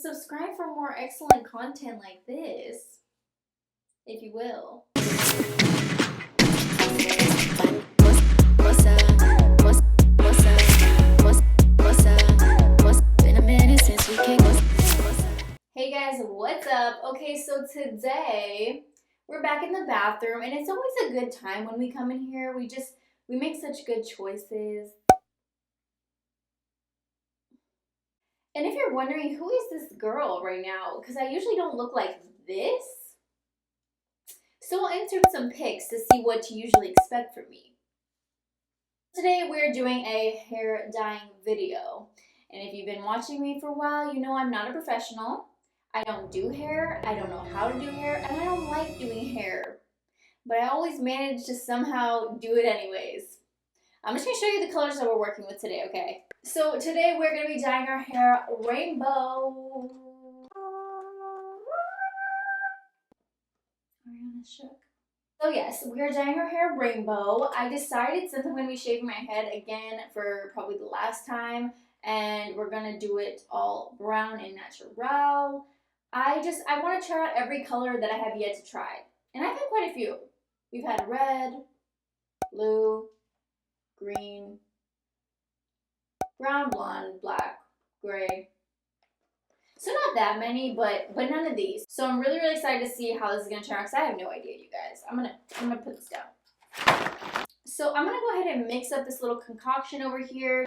Subscribe for more excellent content like this, if you will. Hey guys, what's up? Okay, so today we're back in the bathroom, and it's always a good time when we come in here. We make such good choices. And if you're wondering, who is this girl right now? Because I usually don't look like this. So I'll insert some pics to see what you usually expect from me. Today we're doing a hair dyeing video. And if you've been watching me for a while, you know I'm not a professional. I don't do hair, I don't know how to do hair, and I don't like doing hair. But I always manage to somehow do it anyways. I'm just going to show you the colors that we're working with today, okay? So today we're going to be dyeing our hair rainbow. Ariana shook. So yes, we're dyeing our hair rainbow. I decided, since I'm going to be shaving my head again for probably the last time, and we're going to do it all brown and natural, I want to try out every color that I have yet to try. And I've had quite a few. We've had red, blue, green, brown, blonde, black, gray. So not that many, but none of these. So I'm really excited to see how this is gonna turn out, because I have no idea, you guys. I'm gonna put this down. So I'm gonna go ahead and mix up this little concoction over here,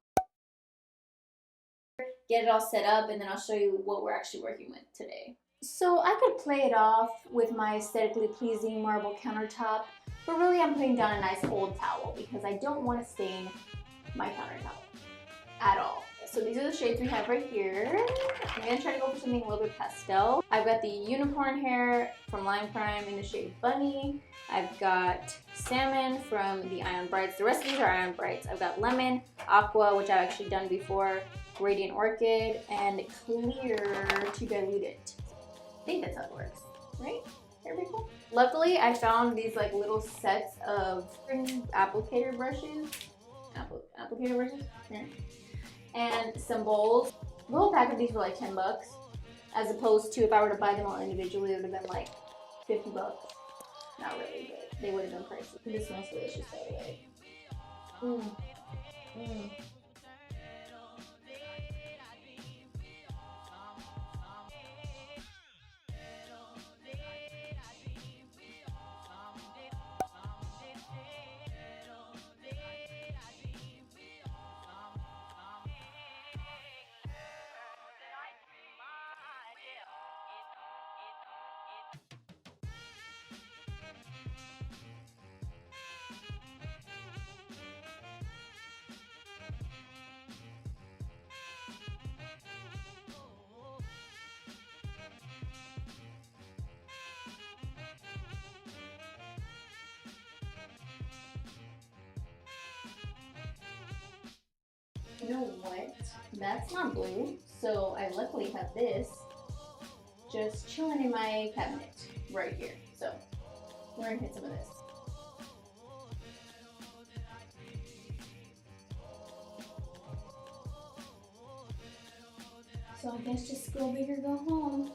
get it all set up, and then I'll show you what we're actually working with today. So I could play it off with my aesthetically pleasing marble countertop, but really I'm putting down a nice old towel because I don't want to stain my countertop at all. So these are the shades we have right here. I'm going to try to go for something a little bit pastel. I've got the unicorn hair from Lime Crime in the shade Bunny. I've got salmon from the Ion Brights. The rest of these are Ion Brights. I've got lemon, aqua, which I've actually done before, Radiant Orchid, and clear to dilute it. I think that's how it works, right? There we go. Luckily, I found these like little sets of applicator brushes. Applicator brushes? Yeah. And some bowls. The whole pack of these were like 10 bucks. As opposed to if I were to buy them all individually, it would have been like 50 bucks. Not really, but they would have been pricey. This smells delicious, by the way. You know what? That's not blue, so I luckily have this just chilling in my cabinet right here. So we're gonna hit some of this. So I guess just go big or go home.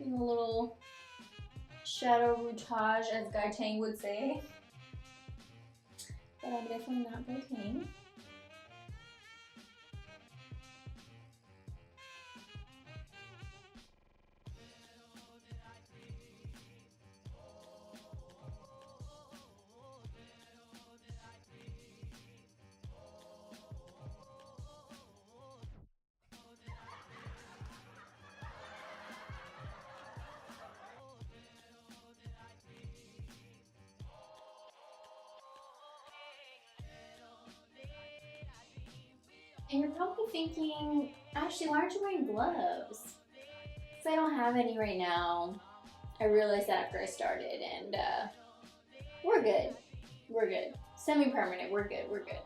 A little shadow routage, as Jaclyn would say. But I'm definitely not Jaclyn. And you're probably thinking, Ashley, why aren't you wearing gloves? Because I don't have any right now. I realized that after I started, and We're good. We're good. Semi-permanent. We're good. We're good.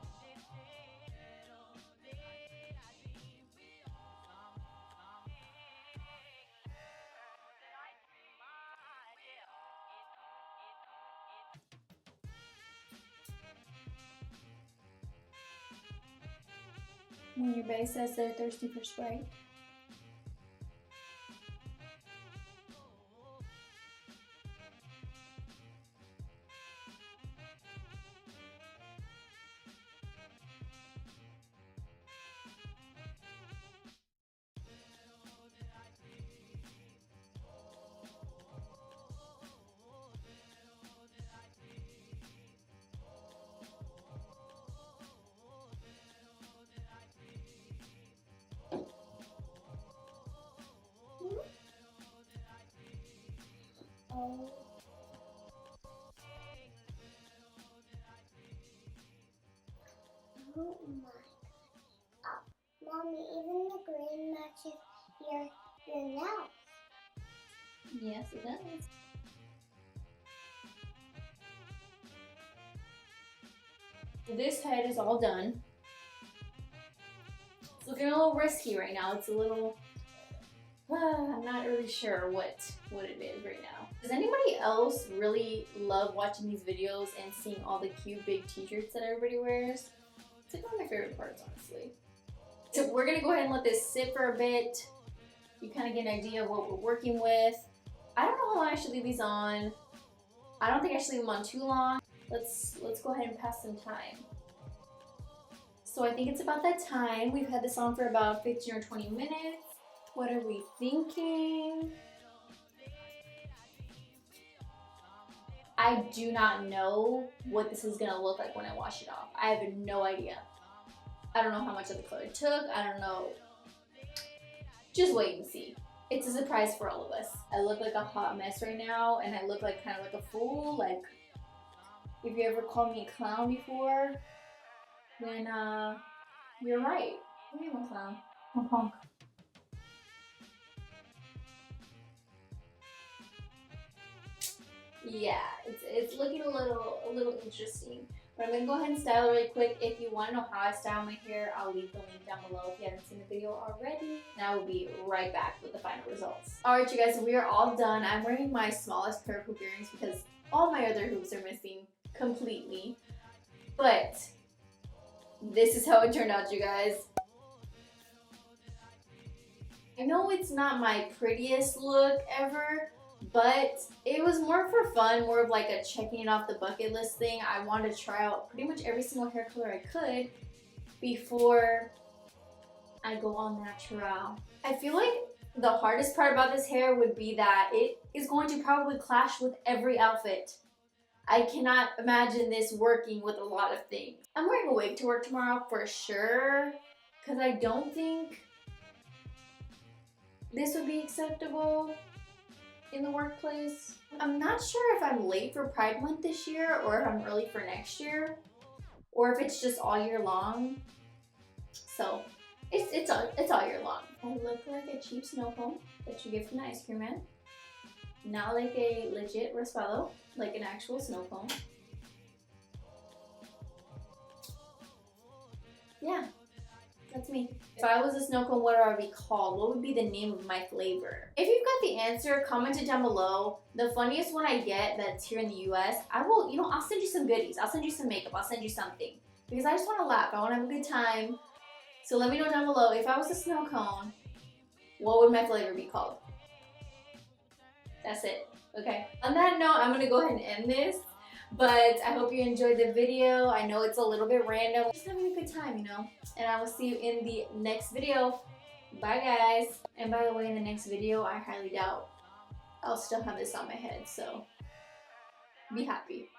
When your base says they're thirsty for Sprite. Oh. Oh my gosh. Mommy, even the green matches your nails. Yes, it does. This head is all done. It's looking a little risky right now. It's a little, I'm not really sure what it is right now. Does anybody else really love watching these videos and seeing all the cute big t-shirts that everybody wears? It's like one of my favorite parts, honestly. So we're gonna go ahead and let this sit for a bit. You kind of get an idea of what we're working with. I don't know how long I should leave these on. I don't think I should leave them on too long. Let's go ahead and pass some time. So I think it's about that time. We've had this on for about 15 or 20 minutes. What are we thinking? I do not know what this is gonna look like when I wash it off. I have no idea. I don't know how much of the color it took. I don't know. Just wait and see. It's a surprise for all of us. I look like a hot mess right now, and I look like kind of like a fool. Like, if you ever called me a clown before, then you're right. I am a clown. I'm a punk. Yeah, it's looking a little interesting. But I'm gonna go ahead and style it really quick. If you want to know how I style my hair, I'll leave the link down below if you haven't seen the video already. And I will be right back with the final results. Alright you guys, we are all done. I'm wearing my smallest pair of hoop earrings because all my other hoops are missing completely. But this is how it turned out, you guys. I know it's not my prettiest look ever, but it was more for fun, more of like a checking it off the bucket list thing. I wanted to try out pretty much every single hair color I could before I go all natural. I feel like the hardest part about this hair would be that it is going to probably clash with every outfit. I cannot imagine this working with a lot of things. I'm wearing a wig to work tomorrow for sure, because I don't think this would be acceptable in the workplace. I'm not sure if I'm late for Pride Month this year or if I'm early for next year or if it's just all year long. So it's all year long. I look like a cheap snow cone that you get from the ice cream man. Not like a legit raspado, like an actual snow cone. Yeah. That's me. If I was a snow cone, what would I be called? What would be the name of my flavor? If you've got the answer, comment it down below. The funniest one I get that's here in the US, I'll send you some goodies. I'll send you some makeup. I'll send you something. Because I just want to laugh. I want to have a good time. So let me know down below, if I was a snow cone, what would my flavor be called? That's it. Okay. On that note, I'm going to go ahead and end this. But I hope you enjoyed the video. I know it's a little bit random. Just having a good time, you know? And I will see you in the next video. Bye, guys. And by the way, in the next video, I highly doubt I'll still have this on my head. So be happy.